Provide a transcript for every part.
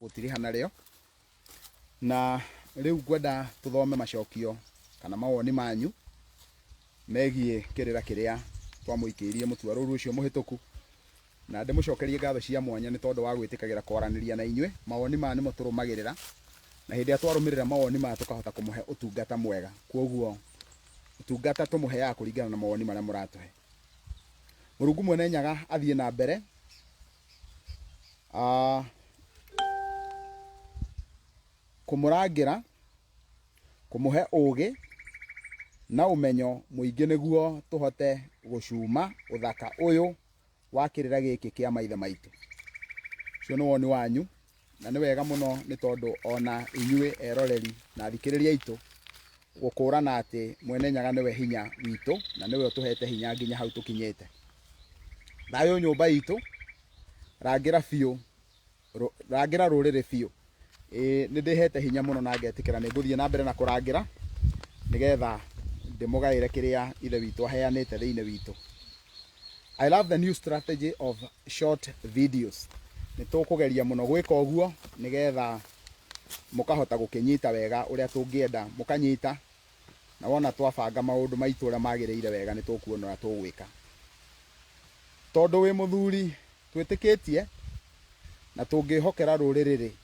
gutiriha nario na riu ngwenda tuthome macokio kana mawoni manyu megie kirira kiria twamuikirie mutwaruru ucio muhituku na ndimucokerie ngatho cia mwanya ni tondu wa gwitikagira kwaraniria na inywe. Mawoni ma nimo turumagirira na hindi atwarumirira mawoni ma tukahota kumuhe utungata mwega, koguo utungata tumuheaga kuringana na mawoni maria muratuhe. Murungu mwene Nyaga athie na mbere kumurangira, kumuhe ugi na umenyo muingi niguo tuhote gucuma uthaka uyu wa kirira giki kia maithe maitu. Cio ni woni wanyu na ni wega muno ni tondu ona inyue eroreri na thikiriria itu gukurana ati mwene Nyaga niwe hinya witu na niwe utuhete hinya nginya hau tukinyete. Nayo nyumba itu rangira fiu, rangira ruriri fiu. Ni ndihete hinya muno na ngetikira ni nguthie na mbere na kurangira nigetha ndimugaire kiria ithe witu aheanite thiini witu. I love the new strategy of short videos. Ni tukugeria muno gwika uguo nigetha mukahota gukinyita wega uria tungienda mukanyita, na wona twabanga maundu maitu uria magiriire wega ni tukuona uria tugwika. Tondu wi muthuri twitikitie na tungihokera ruririri,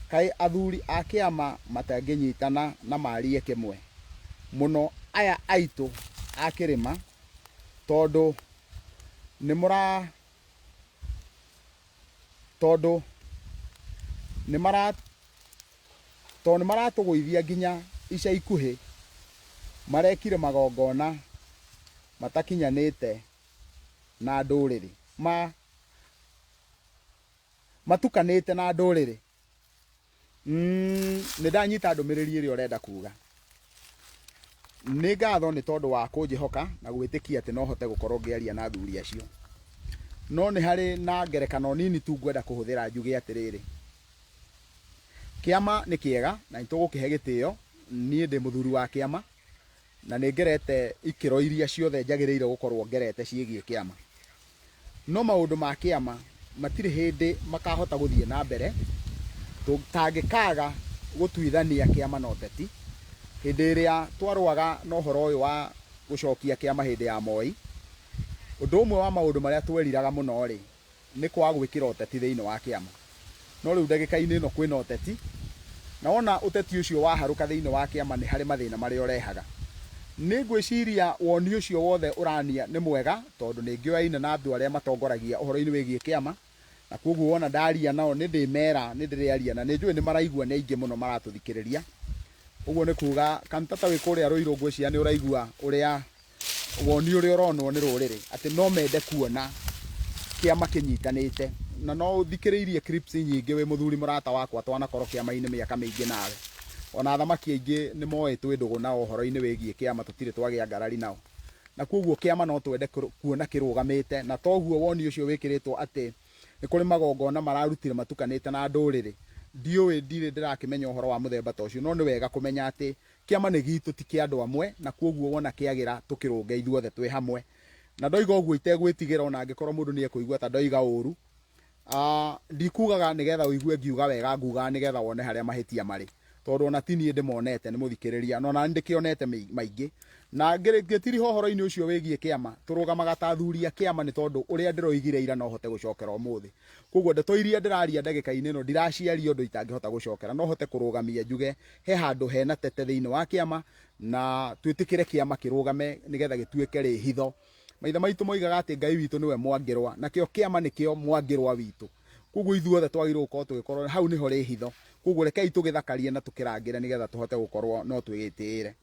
kai athuri a kiama matanginyitana na marie kimwe muno aya aitu akirima, tondu nimaratugwithia nginya ica ikuhi marekire magongona matakinyanite na nduriri matukanite na nduriri. Ni ndanyita ndumiriri iri urenda kuga. Ni ngatho ni tondu wa kunjihoka na gwitikia ati no hote gukorwo ngiaria na athuri acio. No ni hari na ngerekano nini tu ngwenda kuhuthira njuge atiriri. Kiama ni kiega na nitugukihe gitio. Nie ndi muthuri wa kiama na ni ngerete ikiro iria ciothe njagiriire gukorwo ngerete ciegie kiama. No maundu ma kiama matire hindi makahota guthie na mbere tangikaga gutuithania kiama na uteti hindi iria twarwaga no horo uyu wa gucokia kiama hindi ya Moi. Undu umwe wa maundu maria tweriraga muno ri ni kwa gwikira uteti thiini wa kiama. No riu ndagika-ini ino kwina uteti, na wona uteti ucio waharuka thiini wa kiama ni hari mathina maria urehaga. Ni ngwiciria woni ucio wothe urania ni mwega tondu ni ngioyaine na andu aria matongoragia uhoro-ini wigie kiama, na koguo wona ndaria nao ni ndimera ni ndiriaria na ni njui ni maraigua ni aingi muno maratuthikiriria. Uguo ni kuga kantata wi kuria Ruiru ngwiciria ni uraigua uria woni uria uronwo ni ruriri ati no mende kuona kiama kinyitanite, na no uthikiriirie clips nyingi wi muthuri murata wakwa twanakorwo kiama-ini miaka mingi nawe. Ona thamaki aingi ni moe twi ndugu na uhoro-ini wigie kiama tutire twagia ngarari nao, na koguo kiama no twende kuona kirugamite. Na toguo woni ucio wikiritwo ati ni kuri magongona mararutire matukanite na nduriri. Ndiui ndire ndirakimenya uhoro wa muthemba ta ucio, no ni wega kumenya ati kiama ni gitu ti kia andu amwe, na koguo wona kiagira tukirunge ithuothe twi hamwe. Na ndoiga uguo itegwitigira ona angikorwo mundu ni ekuigua ta ndoiga uru. Ndikugaga nigetha uigue ngiuga wega, nguga nigetha wone haria mahitia mari, tondu ona tini ndimonete ni muthikiriria no na ndikionete maingi. Na ngitiri hohoro-ini ucio wigie kiama turugamaga ta athuri a kiama ni tondu uria ndiroigire ira no hote gucokera umuthi. Koguo ndeto iria ndiraria ndagika-ini ino ndiraciaria undu itangihota gucokera, no hote kurugamia njuge he handu hena tete thiini wa kiama na twitikire kiama kirugame nigetha gituike ri hitho. Maithe maitu moigaga ati Ngai witu niwe mwangirwa, na kio kiama nikio mwangirwa witu. Koguo ithuothe twagirwo gukorwo tugikorwo hau niho ri hitho. Koguo rekei tugithakarie na tukirangire nigetha tuhote gukorwo no twigitire.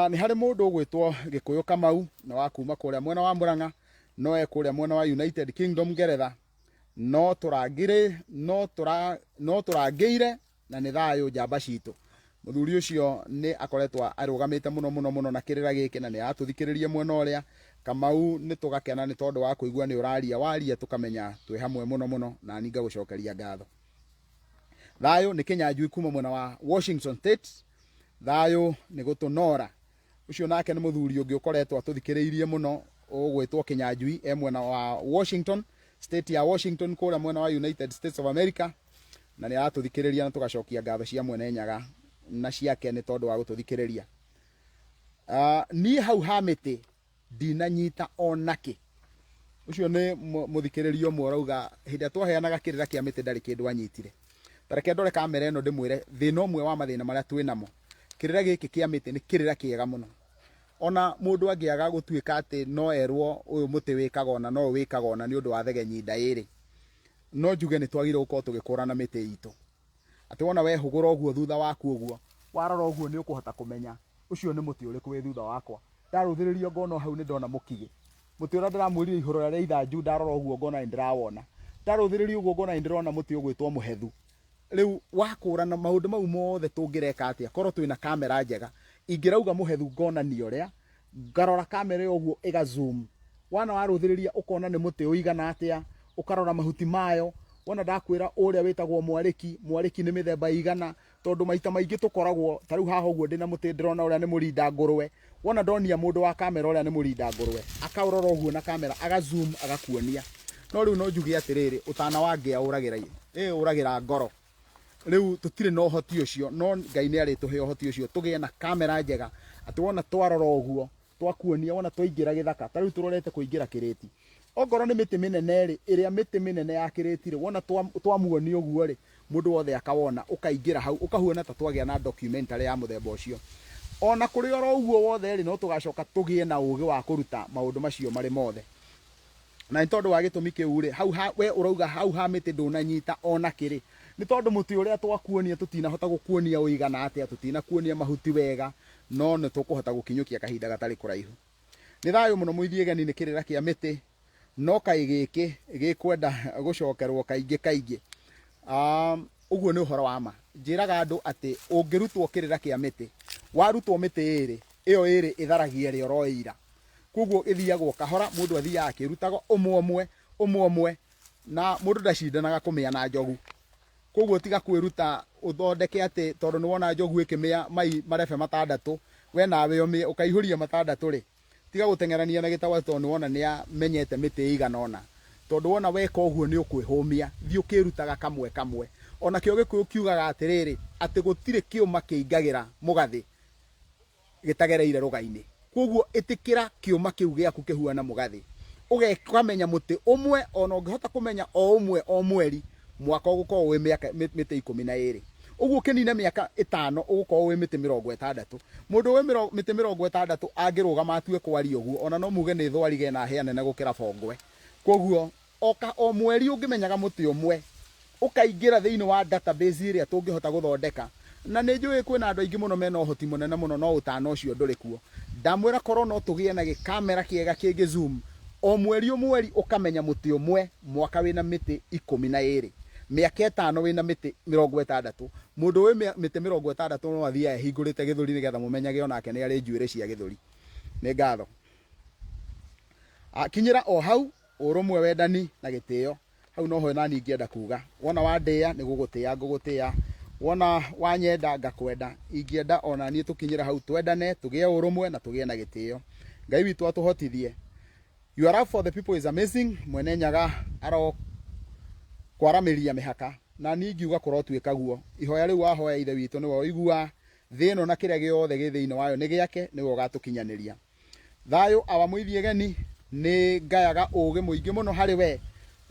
Ni hari mundu ugwitwo Gikuyu Kamau na wa kuma kuria mwena wa Murang'a, no ekuria mwena wa United Kingdom Ngeretha. No turangiire na ni thayu njamba citu. Muthuri ucio ni akoretwa arugamite muno na kirira giki na ni atuthikiririe mwena uria. Kamau ni tugakena ni tondu wa kuigua ni uraria waria tukamenya twi hamwe muno na ninga gucokeria ngatho. Thayu ni kinyanjui kuma mwena wa Washington State. Thayu ni gutunora. Ucio nake ni muthuri ungi ukoretwo atuthikiriirie muno ugwitwo kinyanjui mwena wa Washington State ya Washington kuria mwena wa United States of America. na nĩ aratũthikĩrĩria na tugacokia ngatho cia mwene Nyaga na ciake nĩ tondũ wa gũtũthikĩrĩria. Niĩ hau ha mĩtĩ ndinanyita onakĩ. Ucio nĩ mũthikĩrĩrio ũmwe ũrauga hĩndĩ twaheanaga kĩrĩra kĩa mĩtĩ ndarĩ kĩndũ anyitire. Tareke ndore kamera ĩno ndĩmwĩre thĩna ũmwe wa mathĩna marĩa twĩ namo. Kĩrĩra gĩkĩ kĩa mĩtĩ nĩ kĩrĩra kĩega mũno. Ona mũndũ angĩaga gũtuĩka atĩ no erwo ũyũ mũtĩ wĩkaga ona no wĩkaga ona nĩ ũndũ wa thegenyi ndaĩrĩ. No njuge nĩ twagĩrĩirwo gũkorwo tũgĩkũrana mĩtĩ itũ. Atĩ wona wehũgũra ũguo thutha waku ũguo, warora ũguo nĩ ũkũhota kũmenya ũcio nĩ mũtĩ ũrĩkũ wĩ thutha wakwa. Ndarũthĩrĩrio ngona hau nĩ ndona mũkigĩ. Mũtĩ ũrĩa ndĩramwĩrire ihũro rĩa ithanju ndarora ũguo ngona nĩ ndĩrawona. Ndarũthĩrĩrio ũguo ngona nĩ ndĩrona mũtĩ ũgwĩtwo mũhethu. Rĩu wakũrana maũndũ mau mothe tũngĩreka atĩa korwo twĩna kamera njega. Ingĩrauga mũhethu ngona nĩ ũrĩa, ngarora kamera ĩyo ũguo ĩga zoom. Wana warũthĩrĩria ũkona nĩ mũtĩ ũigana atĩa, ũkarora mahuti mayo. Wona ndakwĩra ũrĩa wĩtagwo mwarĩki nĩ mĩthemba igana, tondũ maita maingĩ tũkoragwo ta rĩu haha ũguo ndĩna mũtĩ ndĩrona ũrĩa nĩ mũrinda ngũrwe. Wona ndonia mũndũ wa kamera ũrĩa nĩ mũrinda ngũrwe, akaurora ũguo na kamera aga zoom agakuonia. No rĩu no njuge atĩrĩrĩ, ũtana wangĩa ũragĩra ngoro. Rĩu tũtirĩ na ũhoti ũcio, no Ngai nĩ arĩtũhe ũhoti ũcio tũgĩe na kamera njega. Atĩ wona twarora ũguo twakuonia, wona twaingĩra gĩthaka ta rĩu tũrorete kũingĩra kĩrĩti. Ongorwo nĩ mĩtĩ mĩnene rĩ, ĩrĩa mĩtĩ mĩnene ya kĩrĩti rĩ, wona twamuonia ũguo rĩ, mũndũ wothe akawona, ũkaingĩra hau ũkahuana ta twagĩa na documentary ya mũthemba ũcio. Ona kũrĩ oro ũguo wothe rĩ, no tũgacoka tũgĩe na ũgĩ wa kũruta maũndũ macio marĩ mothe. Na nĩ tondũ wa gĩtũmi kĩu rĩ, hau we ũrauga hau ha mĩtĩ ndũnanyita ona kĩrĩ. Nĩ tondũ mũtĩ ũrĩa twakuonia tũtinahota gũkuonia ũigana atĩa, tũtinakuonia mahuti wega, no nĩ tũkũhota gũkinyũkia kahinda gatarĩ kũraihu. Nĩ thayũ mũno Muithiegeni nĩ kĩrĩra kĩa mĩtĩ, no kaĩ gĩkĩ gĩkwenda gũcokerwo kaingĩ. Ũguo nĩ ũhoro wa ma. Njĩraga andũ atĩ ũngĩrutwo kĩrĩra kĩa mĩtĩ, warutwo mĩtĩ ĩrĩ, ĩyo ĩrĩ ĩtharagia ĩrĩa ũroira. Koguo ĩthiagwo kahora, mũndũ athiaga akĩrutaga ũmwe na mũndũ ndacindanaga kũmĩa na njogu. Koguo tiga kwĩruta ũthondeke atĩ tondũ nĩ wona njogu ĩkĩmĩa marebe matandatũ, we nawe ũkaihũria matandatũ rĩ. Tiga gũtengerania na Gitau tondũ nĩ wona nĩ amenyete mĩtĩ igana ona. Tondũ wona weka ũguo nĩ ũkwĩhũmia, thiĩ ũkĩrutaga kamwe. Ona kĩo Gikuyu kiugaga atĩrĩrĩ, atĩ gũtirĩ kĩũma kĩingagĩra mũgathĩ gĩtagereire rũga-inĩ. Koguo ĩtĩkĩra kĩũma kĩu gĩaku kĩhuana mũgathĩ. Ũkamenya mũtĩ ũmwe, ona ũngĩhota kũmenya o ũmwe o mweri, mwaka ũgũkorwo wĩ mĩtĩ 12. Ũguo ũkĩnina mĩaka 5 ũgũkorwo wĩ mĩtĩ 60. Mũndũ wĩ mĩtĩ 60 angĩrũgama atue kwaria ũguo, ona no muge nĩ thwarige na hĩa nene gũkĩra bongwe. Koguo o mweri ũngĩmenyaga mũtĩ ũmwe, ũkaingĩra thĩinĩ wa database ĩrĩa tũngĩhota gũthondeka. Na nĩ njũĩ kwĩna andũ aingĩ mũno mena ũhoti mũnene mũno, no ũtana ũcio ndũrĩ kuo. Ndamwĩra korwo no tũgĩe na gĩkamera kĩega kĩngĩ zoom, o mweri ũkamenya mũtĩ ũmwe, mwaka wĩna mĩtĩ 12, mĩaka 5 wĩna mĩtĩ 60. Mũndũ wĩ mĩtĩ 60 no athiaga hingũrĩte gĩthũri nĩgetha mũmenyage onake nĩ arĩ njuĩrĩ cia gĩthũri. Nĩ ngatho. Kinyĩra o hau ũrũmwe wendani na gĩtĩo. Hau noho nani ingĩenda kuga. Wona wandĩa nĩ gũgũtĩa ngũgũtĩa. Wona wanyenda ngakwenda. Ingĩenda ona niĩ tũkinyĩra hau twendane, tũgĩe ũrũmwe na tũgĩe na gĩtĩo. Ngai witũ atũhotithie. Your love for the people is amazing. Mwene Nyaga kwaramĩria mĩhaka. Na niĩ ngiuga korwo tuĩka guo. Ihoya rĩu wahoya ithe witũ nĩwe ũigua. Thĩ ĩno na kĩrĩa gĩothe gĩ thĩinĩ wayo nĩ gĩake, nĩwe ũgatũkinyanĩria. Thayũ awa Muithiegeni nĩ ngayaga ũgĩ mũingĩ mũno harĩ we.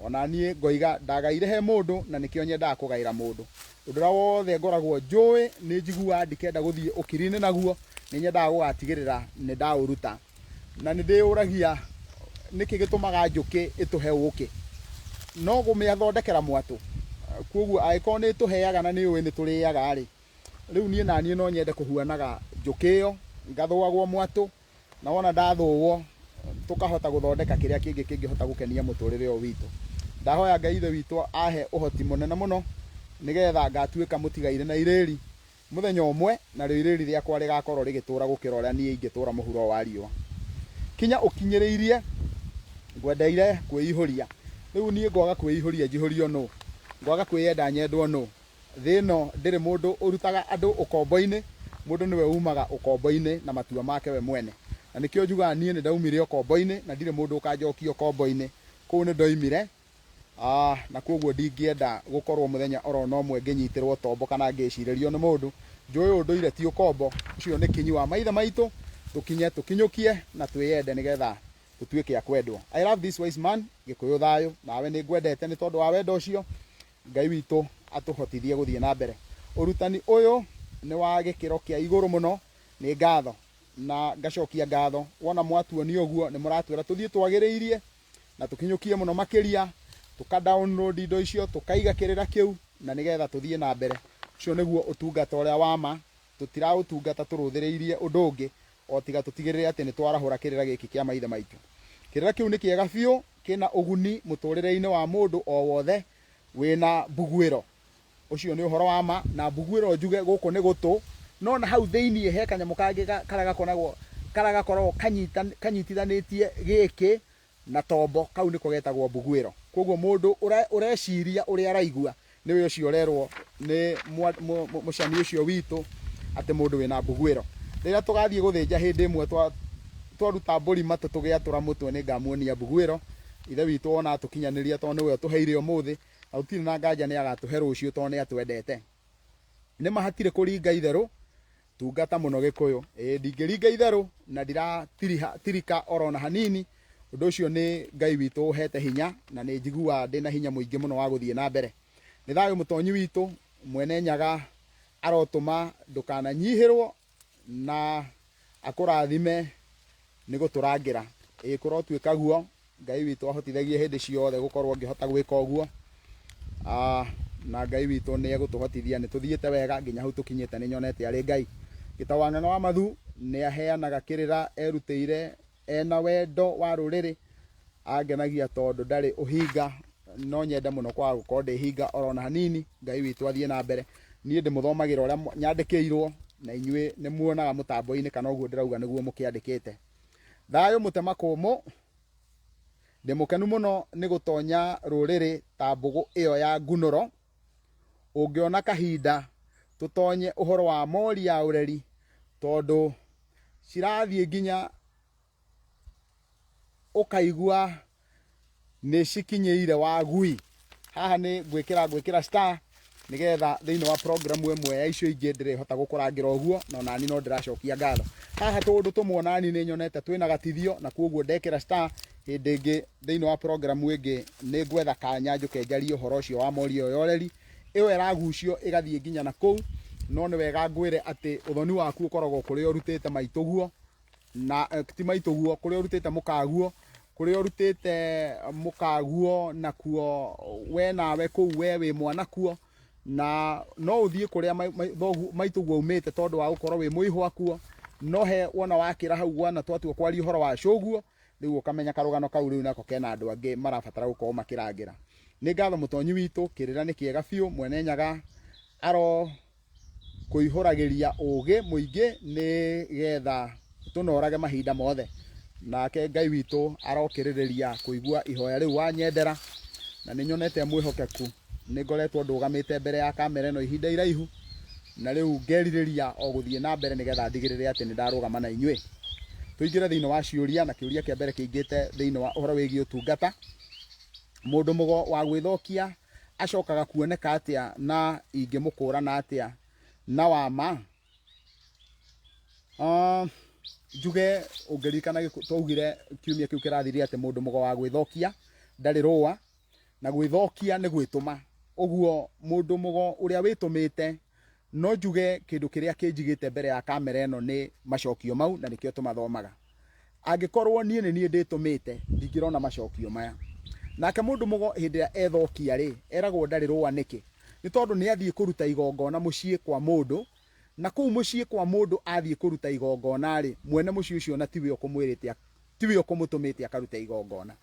Ona niĩ ngoiga ndagaire he mũndũ na nĩkĩo nyendaga kũgaĩra mũndũ. Ũndũ ũrĩa wothe ngoragwo njũĩ nĩ njiguaga ndikenda gũthiĩ ũkiri-inĩ naguo, nĩ nyendaga gũgatigĩrĩra nĩ ndaũruta. Na nĩ ndĩũragia nĩkĩ gĩtũmaga njũkĩ ĩtũhe ũkĩ. No gũmĩathondekera mwatũ. Koguo angĩkorwo nĩ ĩtũheaga na nĩ ũĩ nĩ tũrĩaga rĩ, rĩu niĩ na niĩ no nyende kũhuanaga njũkĩ ĩyo, ngathũagwo mwatũ, na wona ndathũwo tũkahota gũthondeka kĩrĩa kĩngĩ kĩngĩhota gũkenia mũtũrĩre ũyũ witũ. Ndahoya Ngai ithe witũ ahe ũhoti mũnene mũno nĩgetha ngatuĩka mũtigaire na irĩri mũthenya ũmwe, na rĩo irĩri rĩakwa rĩgakorwo rĩgĩtũra gũkĩra ũrĩa niĩ ingĩtũra mũhuro wa riũa. Kinya ũkinyĩrĩirie ngwendeire kwĩihũria. Rĩu niĩ ngwaga kwĩihũria njihũrio nũ, ngwaga kwĩyenda nyendwo nũ. Thĩ ĩno ndĩrĩ mũndũ ũrutaga andũ ũkombo-inĩ, mũndũ nĩwe umaga ũkombo-inĩ na matua make we mwene. Na nĩkĩo njugaga niĩ nĩ ndaumire ũkombo-inĩ na ndirĩ mũndũ ũkanjokia ũkombo-inĩ. Kũu nĩ ndoimire na koguo ndingĩenda gũkorwo mũthenya oro no mwe ngĩnyitirwo tombo kana ngĩcirĩrio nĩ mũndũ. Njũĩ ũndũire ti ũkombo, ũcio nĩ kinyi wa maithe maitũ, tũkinye tũkinyũkie na twĩyende nĩgetha tũtuĩke a kwendwo. I love this wise man. Gikuyu thayo, nawe nĩ ngwendete nĩ tondũ wa wendo ũcio. Ngai witũ atũhotithie gũthiĩ na mbere. Ũrutani ũyũ nĩ wa gĩkĩro kĩa igũrũ mũno, nĩ ngatho na ngacokia ngatho. Wona mwatuonia ũguo nĩ mũratwĩra tũthiĩ twagĩrĩirie na tũkinyũkie mũno makĩria, tuka download indo icio, tukaiga kĩrĩra kĩu na nĩgetha tũthiĩ na mbere. Ũcio nĩguo ũtungata ũrĩa wa ma. Tũtiraũtungata tũrũthĩrĩirie ũndũ ũngĩ, o tiga tũtigĩrĩre atĩ nĩ twarahũra kĩrĩra gĩkĩ kĩa maithe maitũ. Kĩrĩra kĩu nĩ kĩega biũ, kĩna ũguni mũtũrĩre-inĩ wa mũndũ o wothe wĩna mbugwĩro. Ũcio nĩ ũhoro wa ma, na mbugwĩro njuge gũkũ nĩ gũtũ, no na hau thĩinĩ he kanyamũ kangĩ karĩa gakoragwo kanyitithanĩtie gĩkĩ na tombo, kau nĩko getagwo mbugwĩro. Koguo mũndũ ũreciria ũrĩa araigua nĩwe ũcio ũrerwo nĩ mũcani ũcio witũ atĩ mũndũ wĩna mbugwĩro. Rĩrĩa tũgathiĩ gũthĩnja hĩndĩ ĩmwe twaruta mbũri matũ tũgĩatũra mũtwe, nĩ ngamuonia mbugwĩro. Ithe witũ wona atũkinyanĩria tondũ nĩwe ũtũheire ũmũthĩ, na gũtirĩ na nganja nĩ agatũhe rũciũ tondũ nĩ atwendete. Nĩ mahatirĩ kũringa itherũ, tungata mũno Gĩkũyũ. Ndingĩringa itherũ na ndiratirika oro na hanini. Ũndũ ũcio nĩ Ngai witũ ũhete hinya, na nĩ njiguaga ndĩna hinya mũingĩ mũno wa gũthiĩ na mbere. Nĩ thayũ mũtonyi witũ mwene Nyaga arotũma ndũkananyihĩrwo na akũrathime nĩ gũtũrangĩra. Kũrotuĩka guo, Ngai witũ ahotithagie hĩndĩ ciothe gũkorwo ngĩhota gwĩka ũguo. Na Ngai witũ nĩ egũtũhotithia nĩ tũthiĩte wega nginya hau tũkinyĩte, nĩ nyonete arĩ Ngai. Gitau wa Nganga wa Mathu nĩ aheanaga kĩrĩra, erutĩire, ena wendo wa rũrĩrĩ, angenagia tondũ ndarĩ ũhinga, no nyende mũno kwaga gũkorwo ndĩhinga oro na hanini. Ngai witũ athiĩ na mbere. Niĩ ndĩmũthomagĩra ũrĩa nyandĩkĩirwo, na inyuĩ nĩ muonaga mũtambo-inĩ kana ũguo ndĩrauga nĩguo mũkĩandĩkĩte. Thayũ mũtema kũmũ, ndĩmũkenu mũno nĩ gũtonya rũrĩrĩ ta mbũgũ ĩyo ya ngunũro. Ũngĩona kahinda tũtonye ũhoro wa mori ya ũreri, tondũ cirathiĩ nginya ũkaigua nĩ cikinyĩire wagui. Haha nĩ gwĩkĩra star nĩgetha thĩinĩ wa program ĩmwe ya icio ingĩ ndĩrĩhota gũkũrangira ũguo, no nani no ndĩracokia ngatho. Haha tũndũ tũmwe nani nĩ nyonete twĩna gatithio, na koguo ndekĩra star. Hĩndĩ ĩngĩ thĩinĩ wa program ĩngĩ nĩ gwetha kanya njũke njarie ũhoro ũcio wa mori ya ũreri. Ĩyo ĩragucio ĩgathiĩ nginya na kũu, no nĩ wega ngwĩre atĩ ũthoni waku ũkoragwo kũrĩa ũrutĩte maitũguo, na ti maitũguo, kũrĩa ũrutĩte mũkaguo, kũrĩa ũrutĩte mũkaguo nakuo we nawe kũu we wĩ mwana kuo, na no ũthiĩ kũrĩa maitũguo umĩte tondũ wa gũkorwo wĩ mũihwa kuo. No he wona wakĩra hau wana twatua kwaria ũhoro wa cũguo, rĩu ũkamenya karũgano kau rĩu nako kena andũ angĩ marabatara gũkorwo makĩrangĩra. Nĩ ngatho mũtonyi witũ, kĩrĩra nĩ kĩega biũ. Mwene Nyaga aro kũihũragĩria ũgĩ mũingĩ nĩgetha tũnorage mahinda mothe. Nake Ngai witũ arokĩrĩrĩria kũigua ihoya rĩu wanyendera, na nĩ nyonete mwĩhokeku. Nĩ ngoretwo ndũgamĩte mbere ya kamera ĩno ihinda iraihu, na rĩu ngerirĩria o gũthiĩ na mbere nĩgetha ndigĩrĩre atĩ nĩ ndarũgama na inyuĩ. Tũingĩre thĩinĩ wa ciũria, na kĩũria kĩa mbere kĩingĩte thĩinĩ wa ũhoro wĩgiĩ ũtungata. Mũndũ mũgo wa gwĩthokia acokaga kuoneka atĩa na ingĩmũkũrana atĩa na wama? Njuge ũngĩririkana twaugire kiumia kĩu kĩrathirire atĩ mũndũ mũgo wa gwĩthokia ndarĩ rũa, na gwĩthokia nĩ gwĩtũma. Ũguo mũndũ mũgo ũrĩa wĩtũmĩte, no njuge kĩndũ kĩrĩa kĩnjigĩte mbere ya kamera ĩno nĩ macokio mau, na nĩkĩo tũmathomaga. Angĩkorwo niĩ nĩ niĩ ndĩtũmĩte, ndingĩrona macokio maya. Nake mũndũ mũgo hĩndĩ ĩrĩa ethokia rĩ, eragwo ndarĩ rũa nĩkĩ? Nĩ tondũ nĩ athiĩ kũruta igongona mũciĩ kwa mũndũ, na kũu mũciĩ kwa mũndũ athiĩ kũruta igongona rĩ, mwene mũciĩ ũcio na tiwe ũkũmwĩrĩte, tiwe ũkũmũtũmĩte akaruta igongona.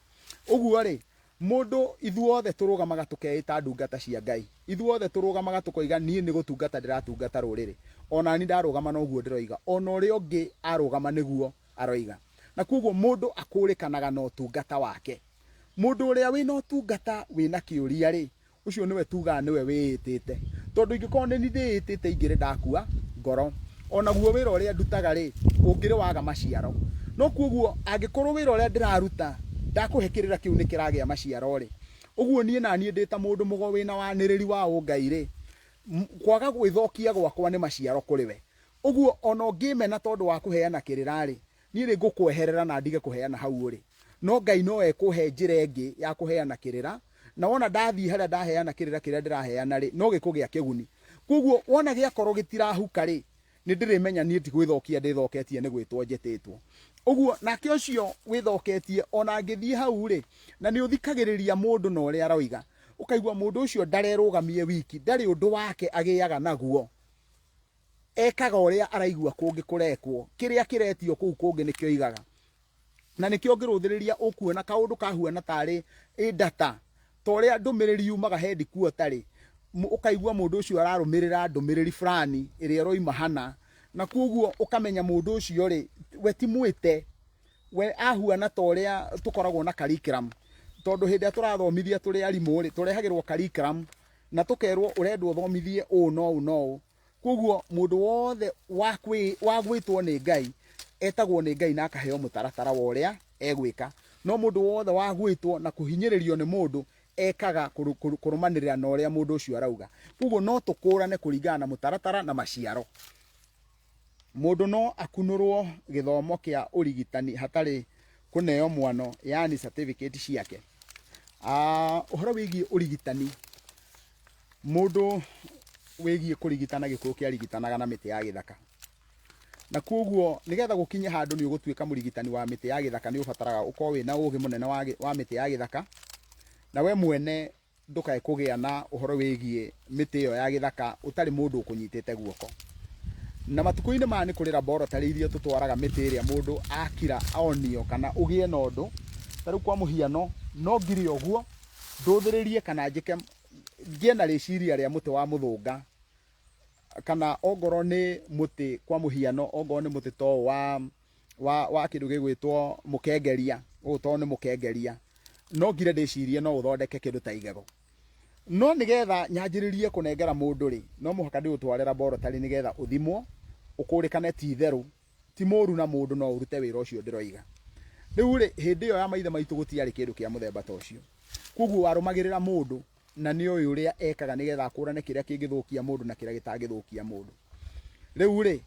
Ũguo rĩ, mũndũ ithuothe tũrũgamaga tũkeĩta ndungata cia Ngai. Ithuothe tũrũgamaga tũkoiga niĩ nĩ gũtungata ndĩratungata rũrĩrĩ. Ona ni ndarũgama noguo ndĩroiga. Ona ũrĩa ũngĩ arũgama nĩguo aroiga. Na koguo mũndũ akũrĩkanaga na ũtungata wake. Mũndũ ũrĩa wĩna ũtungata wĩna kĩũria rĩ, ũcio nĩwe tugaga nĩwe wĩĩtĩte. Tondũ ingĩkorwo nĩ niĩ ndĩĩtĩte ingĩrĩ ndakua ngoro, ona guo wĩra ũrĩa ndutaga rĩ, ũngĩrĩ waga maciaro. No koguo angĩkorwo wĩra ũrĩa ndĩraruta ndakũhe kĩrĩra kĩu nĩ kĩragĩa maciaro rĩ, uguo nie na nie ndita mundu mugo wina waniriri wa ungaire kwaga gwithokia gwakwa ni maciaro kuri we uguo ono ngimena tondu wa kuheana kirirari nie ri ngukweherera na ndige kuheana hau uri no Ngai no ekuhe njira ingi ya kuheana kirira na wona ndathii haria ndaheana kirira kiria ndiraheana ri no gikugia kiguni koguo wona giakorwo gitirahuka ri ni ndirimenya nie ti gwithokia ndithoketie ni gwitwo njititwo uguo nake ucio withoketie ona ngithii hau ri na ni uthikagiriria mundu no ria aroiga ukaigwa mundu ucio ndarerugamie wiki ndari undu wake agiaga naguo ekaga uria araigua kungi kurekwo kiria kiretio kuu kungi nikio igaga na nikio ngiruthiriria ukuona kaundu kahuana tari data toria ndumiriri yumaga headquarter ri ukaigwa mundu ucio ararumirira ndumiriri fulani iria roima hana na koguo ukamenya mundu ucio ri we ti mwite we ahuana toria tukoragwo na curriculum tondu hindi turathomithia turi arimu ri turehagirwo curriculum na tukerwo urendwo thomithie no koguo mundu wothe wagwitwo ni Ngai etagwo ni Ngai na akaheo mutaratara wa uria egwika no mundu wothe wagwitwo na kuhinyiririo ni mundu ekaga kurumanirira na uria mundu ucio arauga koguo no tukurane kuringana na mutaratara na maciaro mundu no akunurwo githomo kia urigitani hatari kuneo mwano yani certificate ciake uhoro wigie urigitani mundu wigie kurigitana Gikuyu kia rigitanaga na miti ya githaka na koguo nigetha gukinye handu ni ugutwika murigitani wa miti ya githaka ni ubataraga ukorwo wina ugi munene wa miti ya githaka na we mwene ndukae kugia na uhoro wigie miti iyo ya githaka utari mundu ukunyitite guoko na matuko-ini ma ni kuri laboratory iria tutwaraga miti iria mundu akira onio kana ugie na undu taru kwa muhiano no ngiri oguo nduthiririe kana njike ngie na riciria ria muti wa muthunga kana ongoro ni muti kwa muhiano ongoro ni muti to wa kindu gigwitwo mukengeria to ni mukengeria no ngire ndicirie no uthondeke kindu ta igego no nigetha nyanjiririe kunengera mundu ri no muhaka ndi utware laboratory nigetha uthimwo ukurikane ti theru ti moru na mundu no urute wira ucio ndiroiga riu ri hindi iyo ya maithe maitu gutiari kindu kia muthemba ta ucio koguo warumagirira mundu na ni uyu uria ekaga nigetha akurane kiria kingithukia mundu na kiria gitangithukia mundu riu ri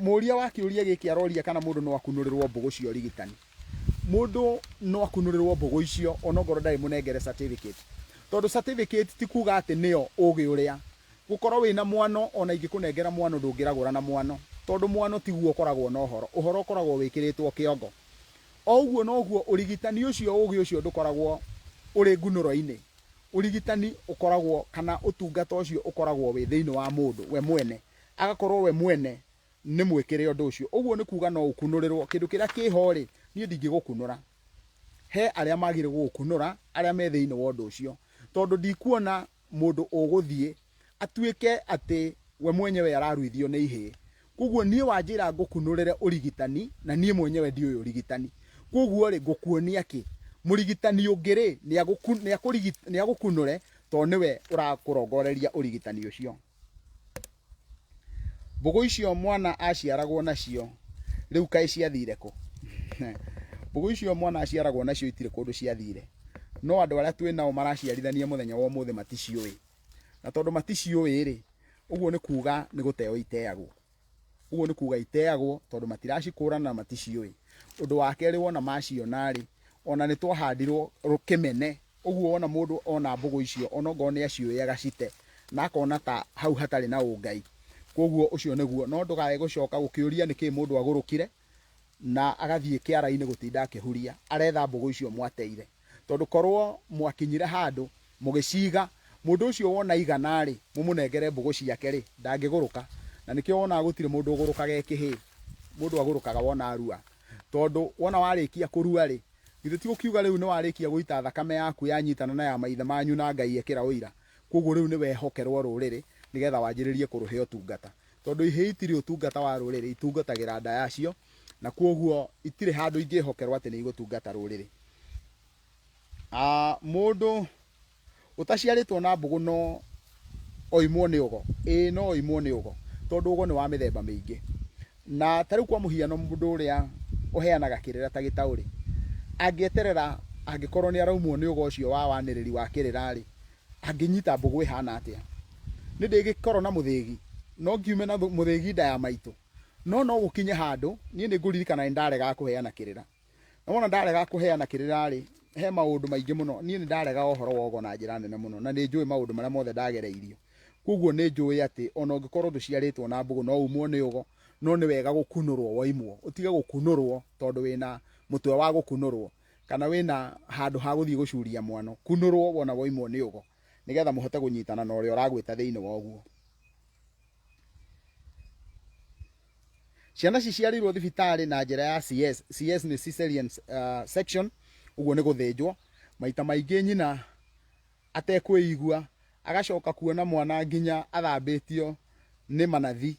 muria wa kiuria giki aroria kana mundu no akunurirwo mbugu cio rigitani mundu no akunurirwo mbugu icio onogoro ndari munengere certificate tondu certificate ti kuga ati niyo ugi uria gukorwo wina mwano ona ingikunengera mwano ndungiragura na mwano tondu mwano tiguo ukoragwo na uhoro ukoragwo wikiritwo kiongo oguo noguo urigitani ucio ugi ucio ndukoragwo uri ngunuro-ini urigitani ukoragwo kana utungata ucio ukoragwo wi thiini wa mundu we mwene agakorwo we mwene ni mwikire undu ucio uguo ni kuga no ukunurirwo kindu kiria kihori nie ndingigukunura he aria magire gukunura aria me thiini wa undu ucio tondu ndikuona mundu uguthie atuike ati we mwenyewe araruithio ni ihe koguo nie wanjira ngukunurire urigitani na nie mwenyewe ndi uyu urigitani koguo ri ngukuonia ki murigitani ungiri ni agukunure to niwe urakurongoreria urigitani ucio mbugu icio mwana aciaragwo nacio riu kai ciathire ku mbugu icio mwana aciaragwo nacio itire kundu ciathire no andu aria twinao maraciarithania muthenya wa muthe maticiui na tondu maticiui ri uguo ni kuga ni guteo iteagwo uguo ni kuga iteagwo tondu matiracikura na maticiui undu wa keri wona maciona ri ona ni twahandirwo rukimene uguo ona mundu ona mbugu icio ona ngo ni aciui agacite na akona ta hau hatari na ungai koguo ucio niguo no ndugae gucoka gukiuria niki mundu agurukire na agathie kiara-ini gutinda akihuria aretha mbugu icio mwateire tondu korwo mwakinyire handu mugiciga mundu ucio wona igana ri mumunengere mbugu ciake ri ndangiguruka na nikio wona gutire mundu ugurukaga ekihi mundu agurukaga wona arua tondu wona warikia kurua ri githe ti gukiuga riu ni warikia guita thakame yaku yanyitana na ya maithe manyu na Ngai ekira uira koguo riu ni wehokerwo ruriri nigetha wanjiririe kuruhe utungata tondu ihe itiri utungata wa ruriri itungatagira nda yacio na koguo itire handu ingihokerwo ati ni igutungata ruriri mundu utaciaritwo na mbugu no oimwo ni ugo no oimwo ni ugo tondu ugo ni wa mithemba mingi na tariu kwa muhiano mundu uria uheanaga kirira ta Gitau ri angieterera angikorwo ni araumwo ni ugo ucio wa waniriri wa kirira ri anginyita mbugu ihana atia ni ndigikorwo na muthigi no ngiume na muthigi nda ya maitu no gukinye handu ni nguririkana ni ndarega kuheana kirira na wona ndarega kuheana kirira ri he maundu maingi muno ni ndarega ohoro wogo na njira nene muno na ni njui maundu maria mothe ndagereirio koguo ni njui ati ona ungikorwo nduciaritwo na mbugu no umwo ni ugo no ni wega gukunurwo waimwo utiga gukunurwo tondu wina mutwe wa gukunurwo kana wina handu ha guthii gucuria mwano kunurwo wona waimwo ni ugo nigetha muhote gunyitana na uria uragwita thiini wa uguo. Ciana ciciarirwo thibitari na njira ya CS ni cesarean section uguo ni guthinjwo maita maingi nyina atekwigua agacoka kuona mwana nginya athambitio ni manathi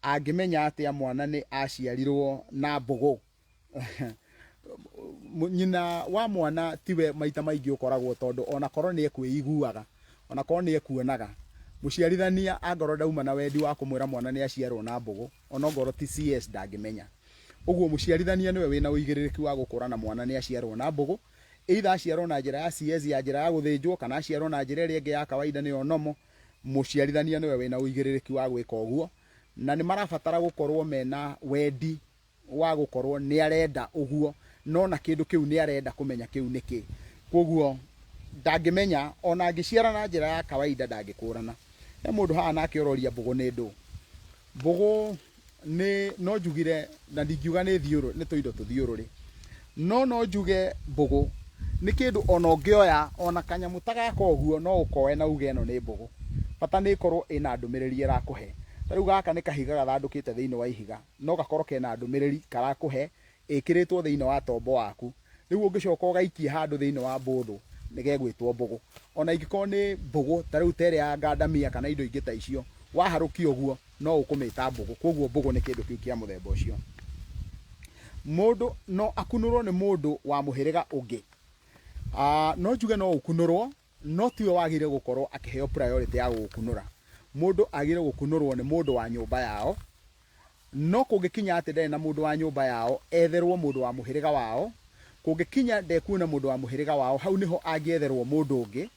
angimenya atia mwana ni aciarirwo na mbugu nyina wa mwana tiwe maita maingi ukoragwo tondu ona korwo ni ekwiguaga ona korwo ni ekuonaga muciarithania angorwo ndauma na wendi wa kumwira mwana ni aciarwo na mbugu ona ngorwo ti CS ndangimenya uguo muciarithania niwe wina uigiririki wa gukura na mwana ni aciarwo na mbugu either aciarwo na njira ya CS ya njira ya guthinjwo kana aciarwo na njira iri ingi ya kawaida ni onomo muciarithania niwe wina uigiririki wa gwika uguo na ni marabatara gukorwo mena wendi wa gukorwo ni arenda uguo no na kindu kiu ni arenda kumenya kiu niki koguo ndangimenya ona angiciara na njira ya kawaida ndangikurana he mundu haha nake uroria mbugu ni ndu mbugu ni no njugire na ndingiuga ni thiuru ni tuindo tuthiururi no njuge mbugu ni kindu ona ungioya ona kanyamu tagaka uguo no ukoe na uge no ni mbugu bata ni korwo ina ndumiriri irakuhe tariu gaka ni kahiga gathandukite thiini wa ihiga no gakorwo kena ndumiriri karakuhe ikiritwo thiini wa tombo waku riu ungicoka ugaikia handu thiini wa mbuthu nigegwitwo mbugu ona ingikorwo ni mbugu tariu tere ya ngandamia kana indo ingi ta icio waharukia uguo no ukumita mbugu koguo mbugu ni kindu kiu kia muthemba ucio mundu no akunurwo ni mundu wa muhiriga ungi no njuge no ukunurwo no tiwe wagire gukorwo akiheo priority ya gukunura mundu agire gukunurwo ni mundu wa nyumba yao no kungikinya ati ndene na mundu wa nyumba yao etherwo mundu wa muhiriga wao kungikinya ndekuona mundu wa muhiriga wao hau niho angietherwo mundu ungi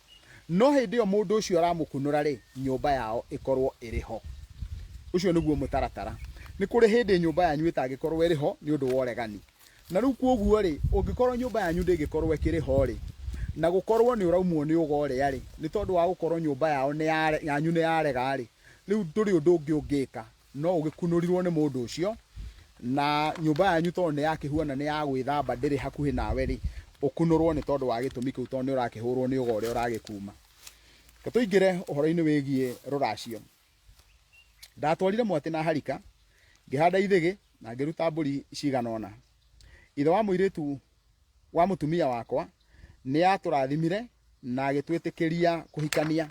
no hindi yo mundu ucio aramukunura ri nyumba yao ikorwo iriho ucio niguo mutaratara ni kuri hindi nyumba yanyu itagikorwo iriho ni undu wa uregani na riu koguo ri ungikorwo nyumba yanyu ndigikorwo ikiriho ri na gukorwo ni uraumwo ni ugo ria ri ni tondu wa gukorwo nyumba yao ni yanyu ni yarega ri riu nduri undu ungi ungika no ugikunurirwo ni mundu ucio na nyumba yanyu tondu ni yakihuana ni ya gwithamba ndiri hakuhi nawe ri ukunurwo ni tondu wa gitumi kiu tondu ni urakihurwo ni ugo ria uragikuma katuingire uhoro-ini wigie ruracio ndatwarire mwati na harika ngihanda ithigi na ngiruta mburi ciganona ithe wa muiritu wa mutumia wakwa ni aturathimire na agitwitikiria kuhikania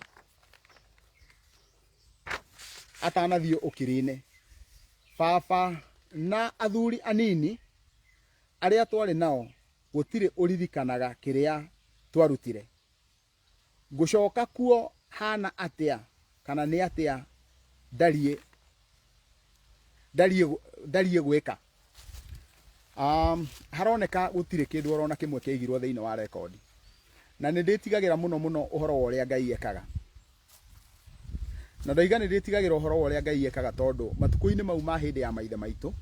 atanathio ukirine baba na athuri anini aria twari nao gutire uririkanaga kiria twarutire ngucoka kuo hana atia kana ni atia ndarie gwika haroneka gutire kindu orona kimwe kiigirwo thiini wa record na ni nditigagira muno uhoro wa uria Ngai ekaga na ndaiga ni nditigagira uhoro wa uria Ngai ekaga tondu matuku-ini mau ma hindi ya maithe maitu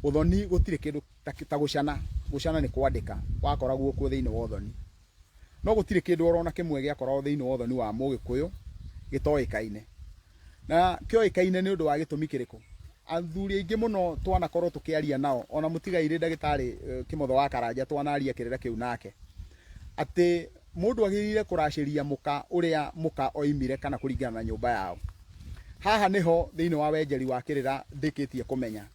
uthoni gutire kindu ta gucana ni kwandika wakoragwo ku thiini wa uthoni no gutire kindu orona kimwe giakorwo thiini wa uthoni wa Mugikuyu Gitau na kioikaine ni undu wa gitumi kiriku athuri aingi muno twanakorwo tukiaria nao ona mutigaire ndagitari kimotho wa Karanja twanaria kirira kiu nake ati mundu agirire kuraciria muka uria muka oimire kana kuringana na nyumba yao haha niho thiini wa wenjeri wa kirira ndikitie kumenya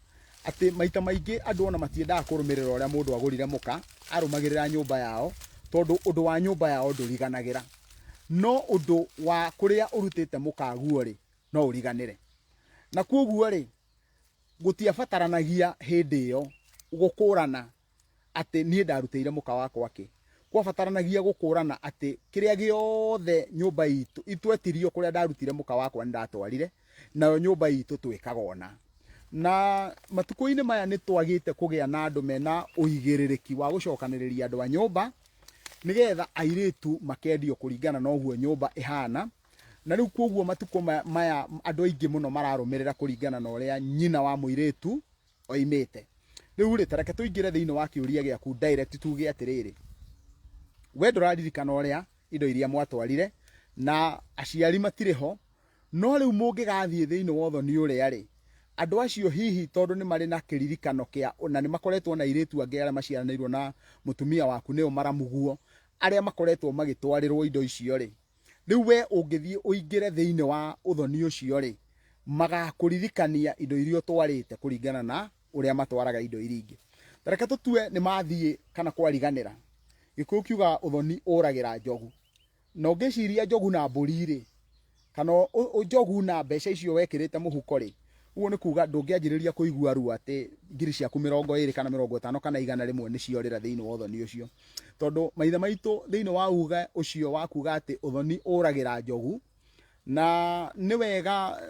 ati maita maingi andu ona matiendaga kurumirira uria mundu agurire muka arumagirira nyumba yao tondu undu wa nyumba yao nduriganagira no undu wa kuria urutite muka guo ri no uriganire na koguo ri gutiabataranagia hindi iyo gukurana ati nie ndarutire muka wakwa ki kwabataranagia gukurana ati kiria giothe nyumba itu itwetirio kuria ndarutire muka wakwa ndatwarire nayo nyumba itu twikagona na matuku-ini maya ni twagite kugia na andu mena uigiririki wa gucokaniriria andu a nyumba nigetha airetu makendio kuringana na uguo nyumba ihana. Na riu koguo matuko maya andu aingi muno mararumirira kuringana na uria nyina wa muiretu oimite. Riu ri tareke tuingire thiini wa kiuria giaku direct tuge atiriri, we nduraririkana uria indo iria mwatwarire na aciari matiriho, no riu mungigathie thiini wa uthoni uria ri andu acio hihi tondu ni mari na kiririkano kia na ni makoretwo na iretu angi aria maciaranirwo na mutumia waku nio maramuguo aria makoretwo magitwarirwo indo icio ri, riu we ungithie uingire thiini wa uthoni ucio ri magakuririkania indo iria twarite kuringana na uria matwaraga indo iria ingi. Tareke tutue ni mathie kana kwariganira. Gikuyu kiuga uthoni uragira njogu, na ungiciria njogu na mburi ri kana njogu na mbeca icio wekirite muhuko ri, uguo ni kuga ndungianjiriria kuigua ruo ati ngiri ciaku 20 kana 50 kana 100 ni ciorira thiini wa uthoni ucio. Tondu maithe maitu thiini wa uga ucio wa kuga ati uthoni uragira njogu, na ni wega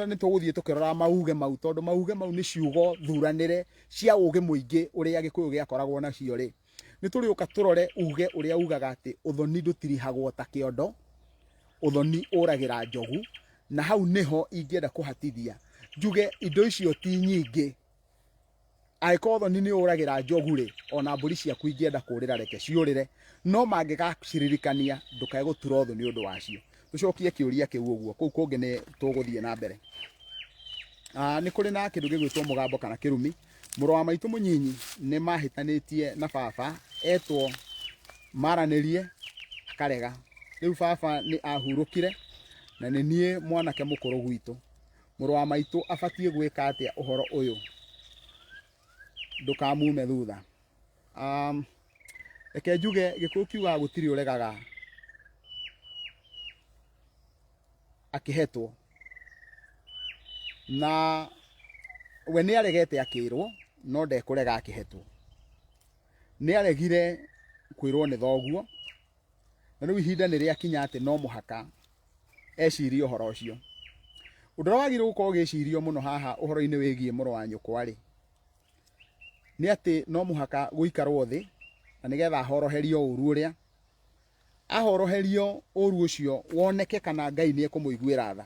ni tuguthie tukirora mauge mau, tondu mauge mau ni ciugo thuranire cia uge muingi uria Gikuyu giakoragwo na cio ri. Ni turiuka turore uge uria ugaga ati uthoni ndutirihagwo ta kiondo, uthoni uragira njogu, na hau niho ingienda kuhatithia njuge indo icio ti nyingi. Aiko uthoni ni uragira njogu ri, ona mburi ciaku ingienda kurira reke ciurire, no mangigaciririkania ndukae gutura uthu ni undu wacio. Tucokie kiuria kiu uguo, kou kungi ni tuguthie na mbere. Ni kuri na kindu gigwitwo mugambo kana kirumi. Muru wa maitu munyinyi ni mahitanitie na baba etwo maranirie akarega. Riu baba ni ahurukire na ni nie mwanake mukuru gwitu. Muru wa maitu abatie gwika atia uhoro uyu ndukamume thutha. Reke njuge Gikuyu kiuga gutiri uregaga akihetwo, na we ni aregete akirwo no ndekurega akihetwo. Ni aregire kwirwo ni thoguo, na riu ihinda ni riakinya ati no muhaka ecirie uhoro ucio. Undu uria wagire gukorwo gicirio muno haha uhoro-ini wigie muru wa nyukwa ri ni ati no muhaka guikarwo thi na nigetha ahoroherio uru uria ahoroherio uru ucio woneke kana Ngai ni ekumuiguira tha.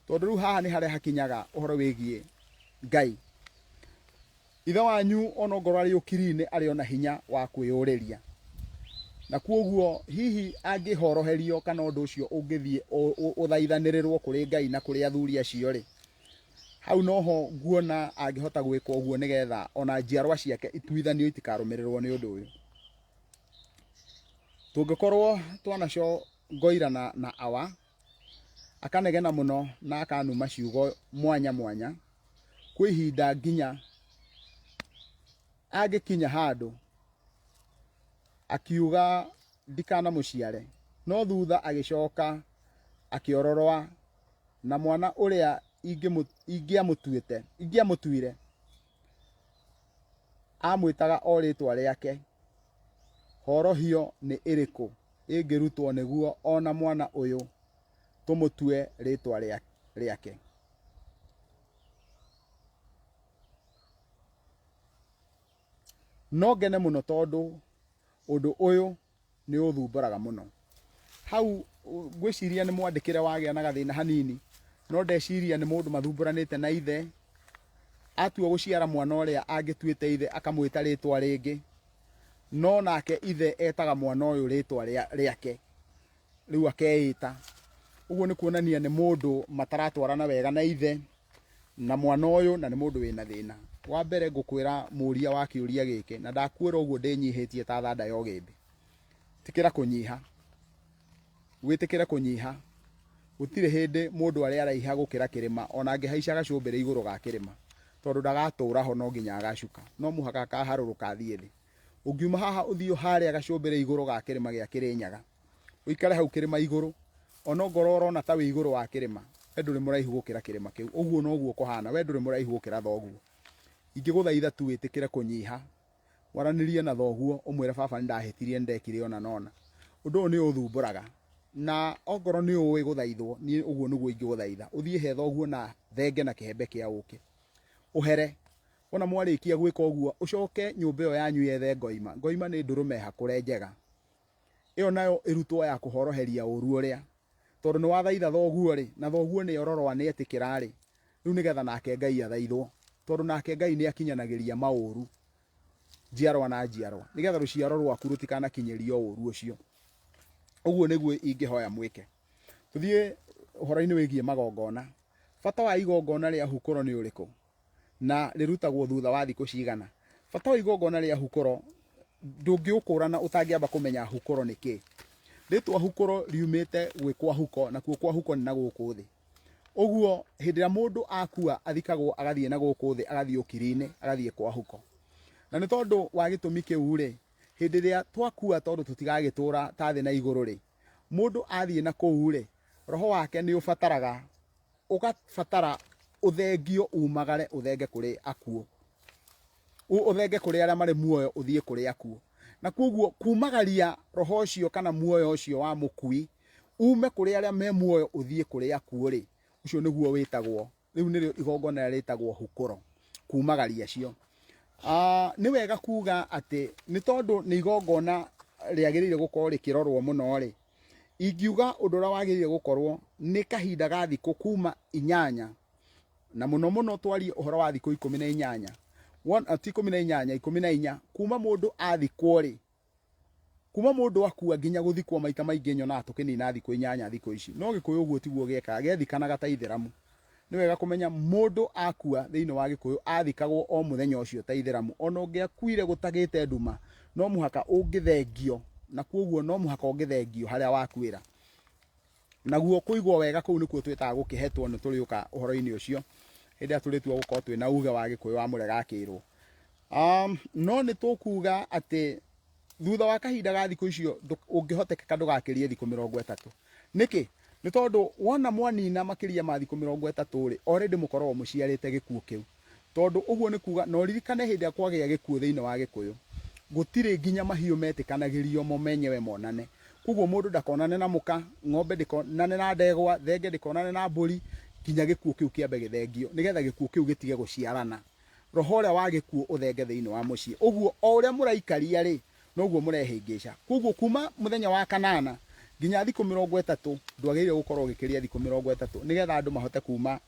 Tondu riu haha ni haria hakinyaga uhoro wigie Ngai. Ithe wanyu onongorwo ari ukiri-ini ari ona hinya wa kwiyuriria, na kuoguo hihi angihoroherio kana undu ucio ungithie uthaithanirirwo kuri Ngai na kuri athuri acio ri, hau noho nguona angihota gwika uguo nigetha ona njiarwa ciake ituithanio itikarumirirwo ni undu uyu. Tungikorwo twanacio ngoirana na awa akanegena muno na akanuma ciugo mwanya mwanya, kwi ihinda nginya agikinya handu akiuga ndikana muciare, no thutha agicoka akiororwa na mwana uria ingiamutuire amwitaga o ritwa riake. Horohio ni iriku ingirutwo niguo ona mwana uyu tumutue ritwa riake. No ngene muno tondu undu uyu ni uthumburaga muno. Hau gwiciria ni mwandikire wagia na gathina hanini, no ndeciria ni mundu mathumburanite na ithe atua guciara mwana uria angituite ithe akamwita ritwa ringi, no nake ithe etaga mwana uyu ritwa riake riu akeita. Uguo ni kuonania ni mundu mataratwarana wega na ithe na mwana uyu, na ni mundu wina thina. Wa mbere ngukwira muria wa kiuria giki, na ndakwira uguo ndinyihitie ta thanda ya ugimbi, tikira kunyiha, witikire kunyiha. Gutire hindi mundu ari araiha gukira kirima ona angihaica gacumbire iguru ga kirima, tondu ndagatura ho no nginya agacuka, no muhaka kaharuruka thie thi. Ungiuma haha uthio haria gacumbire iguru ga kirima gia Kirinyaga, uikare hau kirima iguru, ona ngororo na ta wi iguru wa kirima, we nduri muraihu gukira kirima kiu. Uguo noguo kuhana, we nduri muraihu gukira thoguo. Ingiguthaitha tu witikire kunyiha, waranirie na thoguo umwire baba ndahitirie ndekire ona nona. Undu uyu ni uthumburaga, na ongoro ni uwi guthaithwo, ni uguo niguo ingiguthaitha uthie he thoguo na thenge na kihembe kia uki uhere. Ona mwarikia gwika uguo ucoke nyumba iyo yanyu yethe ngoima. Ngoima ni ndurume hakure njega, iyo nayo irutwo ya kuhoroheria uru uria tondu ni wathaitha thoguo ri na thoguo ni ororwa ni etikira ri riu nigetha nake Ngai athaithwo tondu nake Ngai ni akinyanagiria mauru njiarwa na njiarwa nigetha ruciaro rwaku rutikanakinyirio uru ucio. Uguo niguo ingihoya mwike. Tuthie uhoro-ini wigie magongona. Bata wa igongona ria hukuro ni uriku na rirutagwo thutha wa thiku cigana. Bata wa igongona ria hukuro ndungiukurana utangiamba kumenya hukuro ni ki. Ritwa hukuro riumite gwikwa huko na kwa huko ni na guku thi. Uguo hindi ya mundu akua athikagwo agathie na guku thi agathie ukirine agathie kwa huko. Na ni tondu wa gitumi kiu ri hindi ria twakua tondu tutigagitura ta thi na iguru ri mundu athie na kuu ri roho wake ni ufataraga ugafatara uthengio umagare uthenge kuri akuo uthenge kuri aria mari muoyo uthie kuri akuo na koguo kumagaria roho ucio kana muoyo ucio wa mukui ume kuri aria me muoyo uthie kuri akuo ri ucio niguo witagwo riu nirio igongona ritagwo hukuro kumagaria cio. Ni wega kuga ati ni tondu ni igongona riagirire gukorwo rikirorwo muno ri ingiuga undu uria wagirire gukorwo ni kahinda ga thiku kuma 8 na muno muno twari uhoro wa thiku 18 ti 18 14 kuma mundu athikwo ri kuma mundu akua nginya guthikwo maita maingi nyona tukinina thiku 8 thiku ici no Gikuyu uguo tiguo geka gethikanaga ta itheramu. Ni wega kumenya mundu akua thiini wa Gikuyu athikagwo o muthenya ucio ta itheramu ona ungiakuire gutagite nduma no muhaka ungithengio na koguo no muhaka ungithengio haria wakwira naguo kuigwo wega kuu nikuo twitaga gukihetwo ni turiuka uhoro-ini ucio hindi ya turitua gukorwo twina uge wa Gikuyu wa muregakirwo. No ni tukuga ati thutha wa kahinda ga thiku icio ungihotekeka ndugakirie thiku 30 niki ni tondu wona mwanina makiria ma thiku 30 ri already mukorwo muciarite gikuo kiu tondu uguo ni kuga no ririkane hindi ya kwagia gikuo thiini wa Gikuyu gutire nginya mahiu metikanagirio momenyewe monane koguo mundu ndakonane na muka ng'ombe ndikonane na ndegwa thenge ndikonane na mburi kinya gikuo kiu kiambe githengio nigetha gikuo kiu gitige guciarana roho uria wa gikuo uthenge thiini wa mucii uguo o uria muraikaria ri noguo murehingica koguo kuma muthenya wa kanana nginya thiku 30 ndwagirire gukorwo ugikiria thiku 30 nigetha andu mahote kuma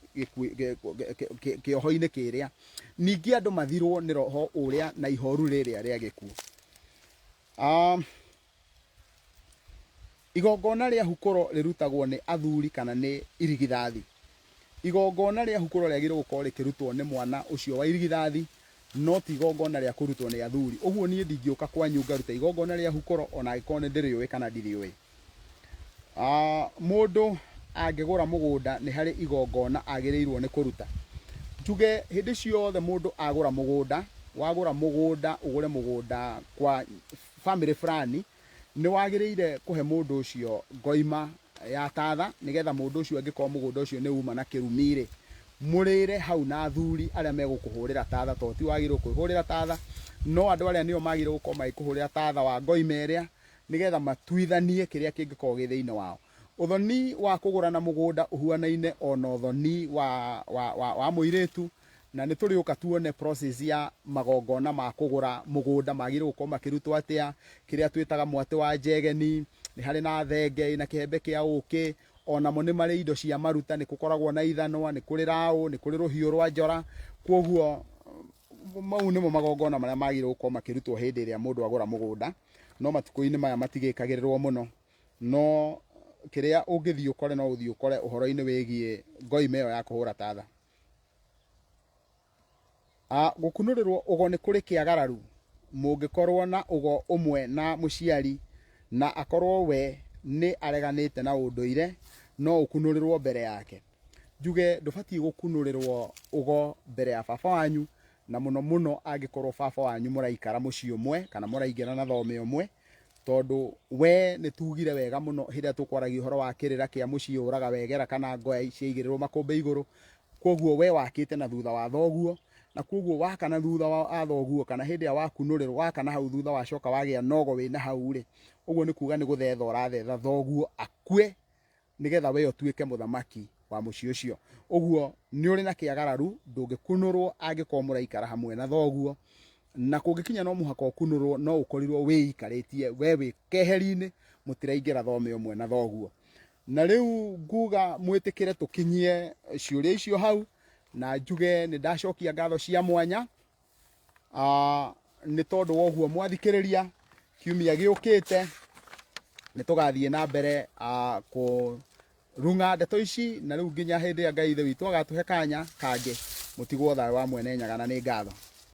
kioho-ini kiria ningi andu mathirwo ni roho uria na ihoru riria ria gikuo. Igongona ria hukuro rirutagwo ni athuri kana ni irigithathi. Igongona ria hukuro riagirwo gukorwo rikirutwo ni mwana ucio wa irigithathi no ti igongona ria kurutwo ni athuri. Uguo nie ndingiuka kwanyu ngaruta igongona ria hukuro ona angĩkorwo ni ndiriũĩ kana ndiriũĩ. Mundu angigura mugunda ni hari igongona agirirwo ni kuruta. Njuge hindi ciothe mundu agura mugunda wagura mugunda ugure mugunda kwa family fulani ni wagirire kuhe mundu ucio ngoima ya tatha nigetha mundu ucio angikorwo mugunda ucio ni uma na kirumire murire hau na athuri aria megukuhurira tatha to ti wagirwo kuhurira tatha no andu aria nio magirwo gukorwo magikuhurira tatha wa ngoima iria nigetha matuithanie kiria kingikorwo gi thiini wao. Uthoni wa kugurana mugunda uhuanaine ona uthoni wa muiritu na ni turiuka tuone process ya magongona ma kugura mugunda magire gukorwo makirutwo atia kiria twitaga mwatu wa njegeni ni hari na thenge na kihembe kia uki ona mo ni mari indo cia maruta ni gukoragwo na ithanwa ni kuri rao ni kuri ruhiu rwa njora koguo mau nimo magongona maria magire gukorwo makirutwo hindi iria mundu agura mugunda no matuko-ini maya matigikagirirwo muno no kiria ungithii ukore no uthii ukore uhoro-ini wigie ngoima iyo ya kuhura tatha. Gukunurirwo ugo ni kuri kiagararu mungikorwo na ugo umwe na muciari na akorwo we ni areganite na unduire no ukunurirwo mbere yake. Njuge ndubati gukunurirwo ugo mbere ya baba wanyu na muno muno angikorwo baba wanyu muraikara mucii umwe kana muraingina na thome umwe tondu we ni tugire wega muno hiria tukwaragia uhoro wa kirira kia mucii uraga wegera kana ngoya ciaigirirwo makumbe iguru koguo we wakite na thutha wa thoguo na koguo waka na thutha wa thoguo kana hindi ya wakunurirwo waka na hau thutha wacoka wagia nogo wina hau ri uguo ni kuga ni guthetha urathetha thoguo akue nigetha we utuike muthamaki wa mucii ucio. Uguo ni uri na kiagararu ndungikunurwo angikorwo muraikara hamwe na thoguo na kungikinya no muhaka ukunurwo no ukorirwo wiikaritie we wi keheri-ini mutiraingira thome umwe na thoguo. Na riu nguga mwitikire tukinyie ciuria icio hau na njuge ni ndacokia ngatho cia mwanya ni tondu woguo mwathikiriria kiumia giukite ni tugathie na mbere kurunga ndeto ici na riu nginya hindi ya Ngai ithe witu agatuhe kanya kangi mutigwo thayo wa mwene Nyaga na ni ngatho.